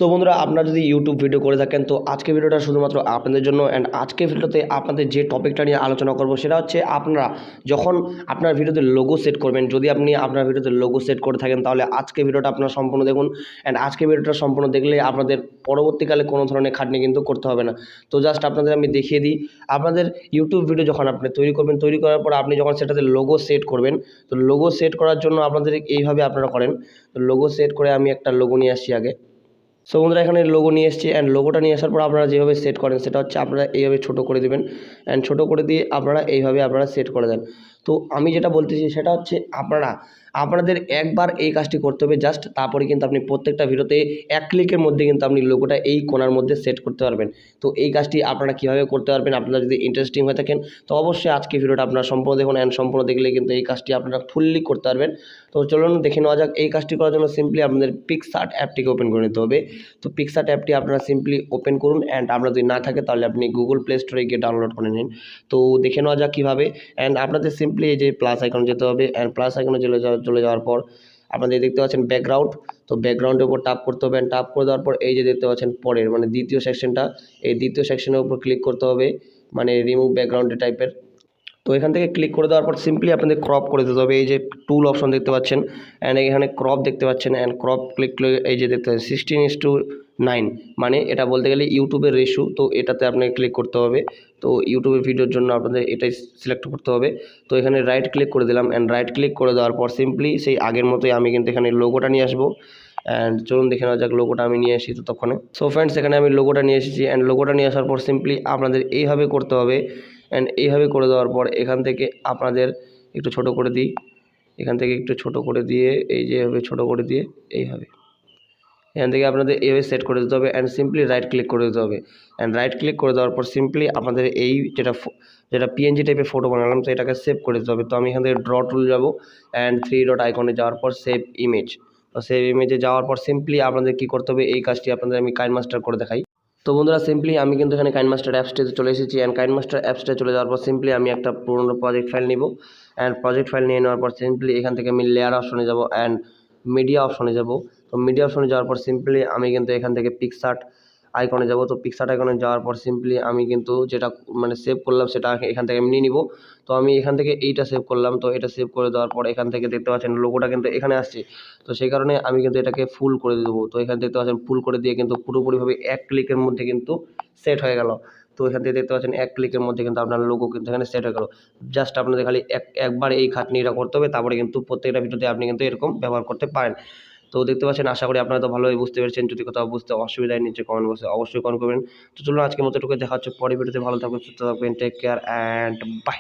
So বন্ধুরা, আপনারা যদি ইউটিউব ভিডিও করে থাকেন তো আজকে ভিডিওটা শুধুমাত্র আপনাদের জন্য। অ্যান্ড আজকে ভিডিওতে আপনাদের যে টপিকটা নিয়ে আলোচনা করব সেটা হচ্ছে আপনারা যখন আপনার ভিডিওতে লোগো সেট করবেন, যদি আপনি আপনার ভিডিওতে লোগো সেট করে থাকেন তাহলে আজকে ভিডিওটা আপনারা সম্পূর্ণ দেখুন। অ্যান্ড আজকে ভিডিওটা সম্পূর্ণ দেখলে আপনাদের পরবর্তীকালে কোনো ধরনের খাটনি কিন্তু করতে হবে না। তো জাস্ট আপনাদের আমি দেখিয়ে দিই, আপনাদের ইউটিউব ভিডিও যখন আপনি তৈরি করবেন, তৈরি করার পর আপনি যখন সেটাতে লোগো সেট করবেন, তো লোগো সেট করার জন্য আপনাদের এইভাবে আপনারা করেন। তো লোগো সেট করে আমি একটা লোগো নিয়ে আসছি আগে। সো বন্ধুরা, এখানে লোগো নিয়ে এসেছি। অ্যান্ড লোগোটা নিয়ে আসার পর আপনারা যেভাবে সেট করেন সেটা হচ্ছে আপনারা এইভাবে ছোটো করে দেবেন। অ্যান্ড ছোটো করে দিয়ে আপনারা এইভাবে আপনারা সেট করে দেন। তো আমি যেটা বলতেছি সেটা হচ্ছে আপনাদের একবার এই কাজটি করতে হবে জাস্ট, তারপরে কিন্তু আপনি প্রত্যেকটা ভিডিওতে এক ক্লিকের মধ্যে কিন্তু আপনি লোগোটা এই কোণার মধ্যে সেট করতে পারবেন। তো এই কাজটি আপনারা কীভাবে করতে পারবেন, আপনারা যদি ইন্টারেস্টিং হয়ে থাকেন তো অবশ্যই আজকে ভিডিওটা আপনারা সম্পূর্ণ দেখুন। অ্যান্ড সম্পূর্ণ দেখলে কিন্তু এই কাজটি আপনারা ফুললি করতে পারবেন। তো চলুন দেখে নেওয়া যাক। এই কাজটি করার জন্য সিম্পলি আপনাদের পিকশার্ট অ্যাপটিকে ওপেন করে নিতে হবে। তো পিকশার্ট অ্যাপটি আপনারা সিম্পলি ওপেন করুন। অ্যান্ড আপনার যদি না থাকে তাহলে আপনি গুগল প্লে স্টোরে গিয়ে ডাউনলোড করে নিন। তো দেখে নেওয়া যাক কীভাবে। অ্যান্ড আপনাদের সিম্পলি এই যে প্লাস আইকন যেতে হবে। অ্যান্ড প্লাস আইকনে চলে যাওয়ার পর আপনাদের দেখতে পাচ্ছেন ব্যাকগ্রাউন্ড। তো ব্যাকগ্রাউন্ডের উপর টাপ করতে হবে। টাপ করে দেওয়ার পর এই যে দেখতে পাচ্ছেন পরের মানে দ্বিতীয় সেকশনটা, এই দ্বিতীয় সেকশনের উপর ক্লিক করতে হবে, মানে রিমুভ ব্যাকগ্রাউন্ডের টাইপের। তো এখান থেকে ক্লিক করে দেওয়ার পর সিম্পলি আপনাদের ক্রপ করে দিতে হবে। এই যে টুল অপশন দেখতে পাচ্ছেন, অ্যান্ড এখানে ক্রপ দেখতে পাচ্ছেন। অ্যান্ড ক্রপ ক্লিক করে এই যে দেখতে পাচ্ছেন 16:9, মানে এটা বলতে গেলে ইউটিউবের রেশিও। তো এটাতে আপনাকে ক্লিক করতে হবে। তো ইউটিউবের ভিডিওর জন্য আপনাদের এটাই সিলেক্ট করতে হবে। তো এখানে রাইট ক্লিক করে দিলাম। অ্যান্ড রাইট ক্লিক করে দেওয়ার পর সিম্পলি সেই আগের মতোই আমি কিন্তু এখানে লোগোটা নিয়ে আসবো। অ্যান্ড চলুন দেখে নেওয়া যাক লোগোটা আমি নিয়ে আসি ততক্ষণে। সো ফ্রেন্ডস, এখানে আমি লোগোটা নিয়ে এসেছি। অ্যান্ড লোগোটা নিয়ে আসার পর সিম্পলি আপনাদের এইভাবে করতে হবে। অ্যান্ড এইভাবে করে দেওয়ার পর এখান থেকে আপনাদের একটু ছোট করে দিই, এখান থেকে একটু ছোট করে দিয়ে এই যে এভাবে ছোটো করে দিয়ে এইভাবে এখান থেকে আপনাদের এইভাবে সেট করে দিতে হবে। অ্যান্ড সিম্পলি রাইট ক্লিক করে দিতে হবে। অ্যান্ড রাইট ক্লিক করে দেওয়ার পর সিম্পলি আপনাদের এই যেটা পিএনজি টাইপের ফটো বানালাম তো এটাকে সেভ করে দিতে হবে। তো আমি এখান থেকে ড্র টুল যাব। অ্যান্ড 3 ডট আইকনে যাওয়ার পর সেভ ইমেজ। তো সেভ ইমেজে যাওয়ার পর সিম্পলি আপনাদের কী করতে হবে, এই কাজটি আপনাদের আমি কাইনমাস্টার করে দেখাই। তো বন্ধুরা, সিম্পলি আমি কিন্তু এখানে কাইনমাস্টার অ্যাপসটিতে চলে এসেছি। অ্যান্ড কাইনমাস্টার অ্যাপসটা চলে যাওয়ার পর সিম্পলি আমি একটা পুরোনো প্রজেক্ট ফাইল নিব। অ্যান্ড প্রজেক্ট ফাইল নিয়ে নেওয়ার পর সিম্পলি এখান থেকে আমি লেয়ার অপশনে যাব। অ্যান্ড মিডিয়া অপশনে যাব। তো মিডিয়া অপশনে যাওয়ার পর সিম্পলি আমি কিন্তু এখান থেকে পিকশার্ট আইকনে যাব। তো পিকশার্ট আইকনে যাওয়ার পর সিম্পলি আমি কিন্তু যেটা মানে সেভ করলাম সেটা এখান থেকে আমি নিয়ে নিব। তো আমি এখান থেকে এইটা সেভ করলাম। তো এটা সেভ করে দেওয়ার পর এখান থেকে দেখতে পাচ্ছেন লোগোটা কিন্তু এখানে আসছে। তো সেই কারণে আমি কিন্তু এটাকে ফুল করে দেবো। তো এখানে দেখতে পাচ্ছেন ফুল করে দিয়ে কিন্তু পুরোপুরিভাবে এক ক্লিকের মধ্যে কিন্তু সেট হয়ে গেল। তো এখান থেকে দেখতে পাচ্ছেন এক ক্লিকের মধ্যে কিন্তু আপনার লোগো কিন্তু এখানে সেট হয়ে গেল। জাস্ট আপনাদের খালি একবার এই খাটনিটা করতে হবে, তারপরে কিন্তু প্রত্যেকটা ভিডিওতে আপনি কিন্তু এরকম ব্যবহার করতে পারেন। তো দেখতে পাচ্ছেন, আশা করি আপনারা তো ভালোই বুঝতে পেরেছেন। যদি কোথাও বুঝতে অসুবিধা হয় নিচে কমেন্ট বক্সে অবশ্যই কমেন্ট করবেন। তো চলুন আজকের মতো এটুকুই, দেখা হচ্ছে পরের ভিডিওতে। ভালো থাকবেন, সুস্থ থাকবেন, টেক কেয়ার অ্যান্ড বাই।